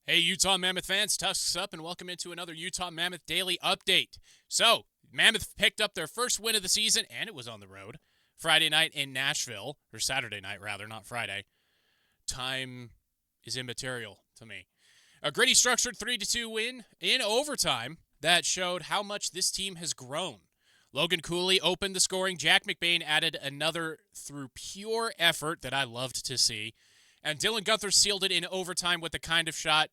Hey, Utah Mammoth fans, Tusks up, and welcome into another Utah Mammoth Daily update. So, Mammoth picked up their first win of the season, and it was on the road. Friday night in Nashville, or Saturday night, rather, not Friday. Time is immaterial to me. A gritty, structured 3-2 win in overtime that showed how much this team has grown. Logan Cooley opened the scoring. Jack McBain added another through pure effort that I loved to see. And Dylan Gunther sealed it in overtime with the kind of shot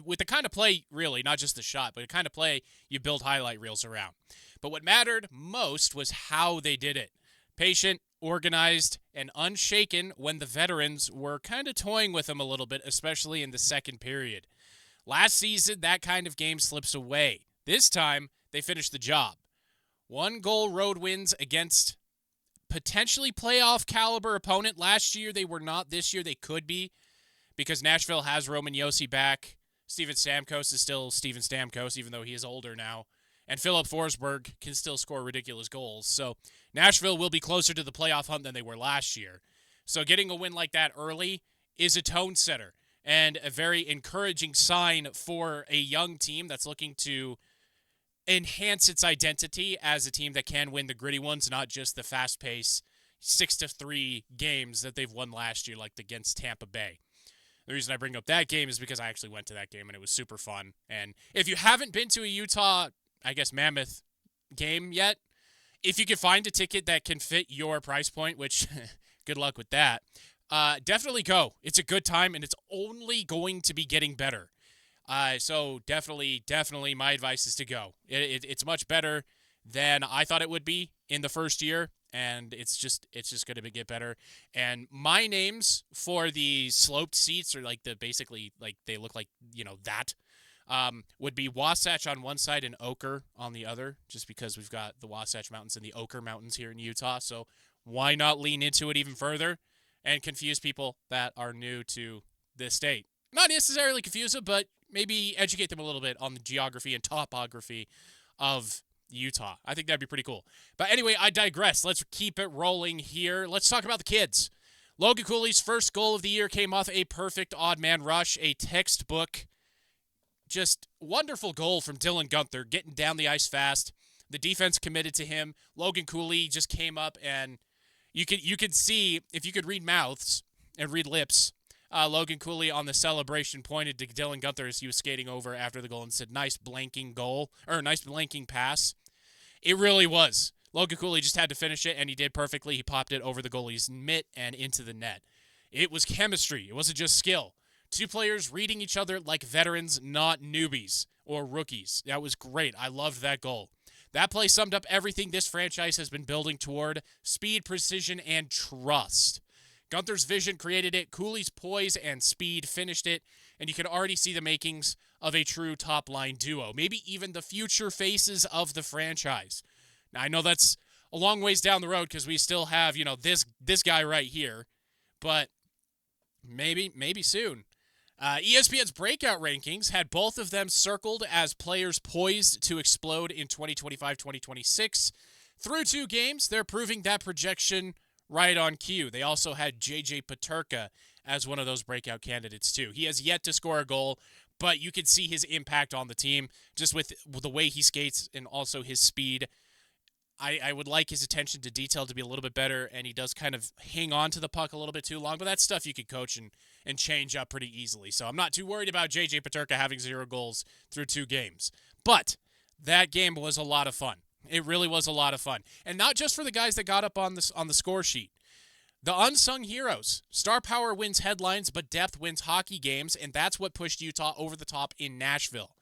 with the kind of play, really, not just the shot, but the kind of play you build highlight reels around. But what mattered most was how they did it. Patient, organized, and unshaken when the veterans were kind of toying with them a little bit, especially in the second period. Last season, that kind of game slips away. This time, they finished the job. 1-goal road wins against potentially playoff caliber opponent. Last year, they were not. This year, they could be, because Nashville has Roman Josi back. Steven Stamkos is still Steven Stamkos, even though he is older now. And Philip Forsberg can still score ridiculous goals. So Nashville will be closer to the playoff hunt than they were last year. So getting a win like that early is a tone setter and a very encouraging sign for a young team that's looking to enhance its identity as a team that can win the gritty ones, not just the fast-paced 6-3 games that they've won last year, like against Tampa Bay. The reason I bring up that game is because I actually went to that game and it was super fun. And if you haven't been to a Utah, Mammoth game yet, if you can find a ticket that can fit your price point, which good luck with that, definitely go. It's a good time and it's only going to be getting better. So definitely my advice is to go. It's much better than I thought it would be in the first year. And it's just going to get better. And my names for the sloped seats are like basically they look like, that would be Wasatch on one side and Ochre on the other, just because we've got the Wasatch Mountains and the Ochre Mountains here in Utah. So why not lean into it even further and confuse people that are new to this state? Not necessarily confuse them, but maybe educate them a little bit on the geography and topography of Utah. I think that'd be pretty cool. But anyway, I digress. Let's keep it rolling here. Let's talk about the kids. Logan Cooley's first goal of the year came off a perfect odd man rush, a textbook, just wonderful goal from Dylan Gunther, getting down the ice fast. The defense committed to him. Logan Cooley just came up, and you could see, if you could read mouths and read lips, Logan Cooley on the celebration pointed to Dylan Gunther as he was skating over after the goal and said, nice blanking goal, or nice blanking pass. It really was. Logan Cooley just had to finish it, and he did perfectly. He popped it over the goalie's mitt and into the net. It was chemistry. It wasn't just skill. Two players reading each other like veterans, not newbies or rookies. That was great. I loved that goal. That play summed up everything this franchise has been building toward: speed, precision, and trust. Gunther's vision created it. Cooley's poise and speed finished it. And you can already see the makings of a true top-line duo. Maybe even the future faces of the franchise. Now, I know that's a long ways down the road because we still have, this guy right here. But maybe soon. ESPN's breakout rankings had both of them circled as players poised to explode in 2025-2026. Through 2 games, they're proving that projection right on cue. They also had J.J. Peterka as one of those breakout candidates too. He has yet to score a goal, but you can see his impact on the team just with the way he skates and also his speed. I would like his attention to detail to be a little bit better, and he does kind of hang on to the puck a little bit too long, but that's stuff you could coach and change up pretty easily. So I'm not too worried about J.J. Peterka having 0 goals through 2 games. But that game was a lot of fun. It really was a lot of fun. And not just for the guys that got up on the score sheet. The unsung heroes. Star power wins headlines, but depth wins hockey games, and that's what pushed Utah over the top in Nashville.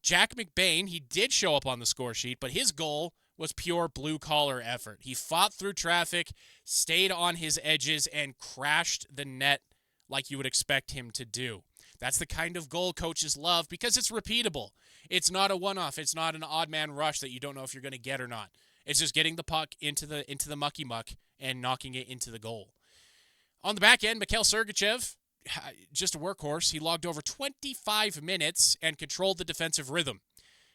Jack McBain, he did show up on the score sheet, but his goal was pure blue-collar effort. He fought through traffic, stayed on his edges, and crashed the net like you would expect him to do. That's the kind of goal coaches love because it's repeatable. It's not a one-off. It's not an odd man rush that you don't know if you're going to get or not. It's just getting the puck into the mucky muck and knocking it into the goal. On the back end, Mikhail Sergachev, just a workhorse. He logged over 25 minutes and controlled the defensive rhythm.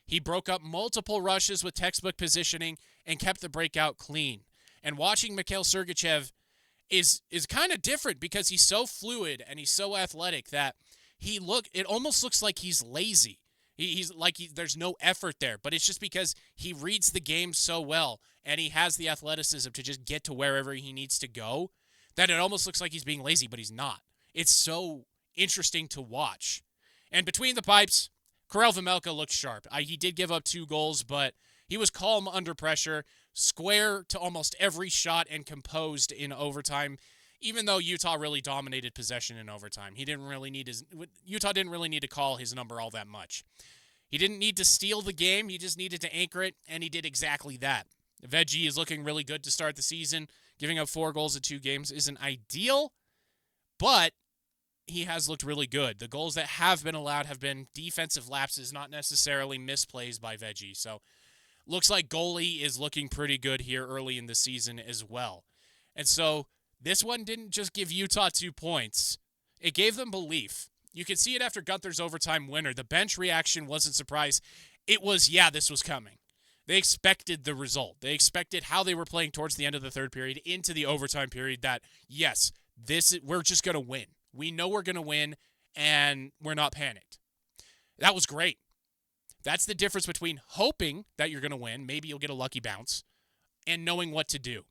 He broke up multiple rushes with textbook positioning and kept the breakout clean. And watching Mikhail Sergachev is kind of different because he's so fluid and he's so athletic that it almost looks like he's lazy. He's like there's no effort there, but it's just because he reads the game so well and he has the athleticism to just get to wherever he needs to go that it almost looks like he's being lazy, but he's not. It's so interesting to watch. And between the pipes, Karel Vejmelka looked sharp. He did give up 2 goals, but he was calm under pressure, square to almost every shot, and composed in overtime. Even though Utah really dominated possession in overtime, Utah didn't really need to call his number all that much. He didn't need to steal the game. He just needed to anchor it, and he did exactly that. Veggie is looking really good to start the season. Giving up 4 goals in 2 games isn't ideal, but he has looked really good. The goals that have been allowed have been defensive lapses, not necessarily misplays by Veggie. So looks like goalie is looking pretty good here early in the season as well. And so this one didn't just give Utah 2 points. It gave them belief. You could see it after Gunther's overtime winner. The bench reaction wasn't surprise. It was, yeah, this was coming. They expected the result. They expected how they were playing towards the end of the third period into the overtime period that, yes, we're just going to win. We know we're going to win, and we're not panicked. That was great. That's the difference between hoping that you're going to win, maybe you'll get a lucky bounce, and knowing what to do.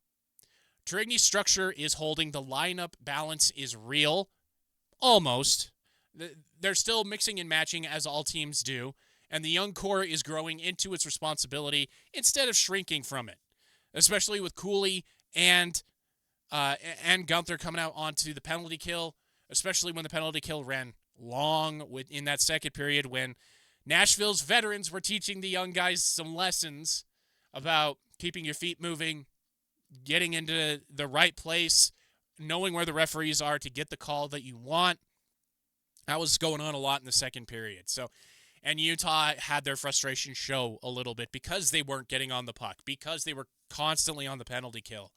Trigny's structure is holding. The lineup balance is real. Almost. They're still mixing and matching as all teams do, and the young core is growing into its responsibility instead of shrinking from it, especially with Cooley and Gunther coming out onto the penalty kill, especially when the penalty kill ran long in that second period when Nashville's veterans were teaching the young guys some lessons about keeping your feet moving, getting into the right place, knowing where the referees are to get the call that you want. That was going on a lot in the second period. And Utah had their frustration show a little bit because they weren't getting on the puck, because they were constantly on the penalty kill.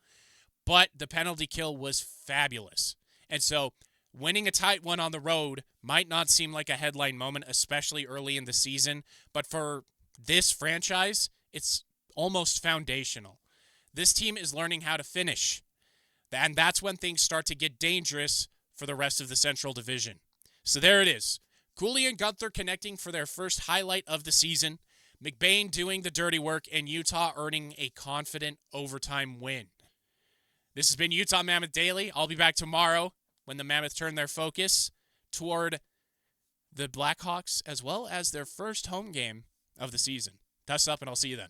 But the penalty kill was fabulous. And so winning a tight one on the road might not seem like a headline moment, especially early in the season. But for this franchise, it's almost foundational. This team is learning how to finish. And that's when things start to get dangerous for the rest of the Central Division. So there it is. Cooley and Gunther connecting for their first highlight of the season. McBain doing the dirty work, and Utah earning a confident overtime win. This has been Utah Mammoth Daily. I'll be back tomorrow when the Mammoth turn their focus toward the Blackhawks as well as their first home game of the season. Tuss up, and I'll see you then.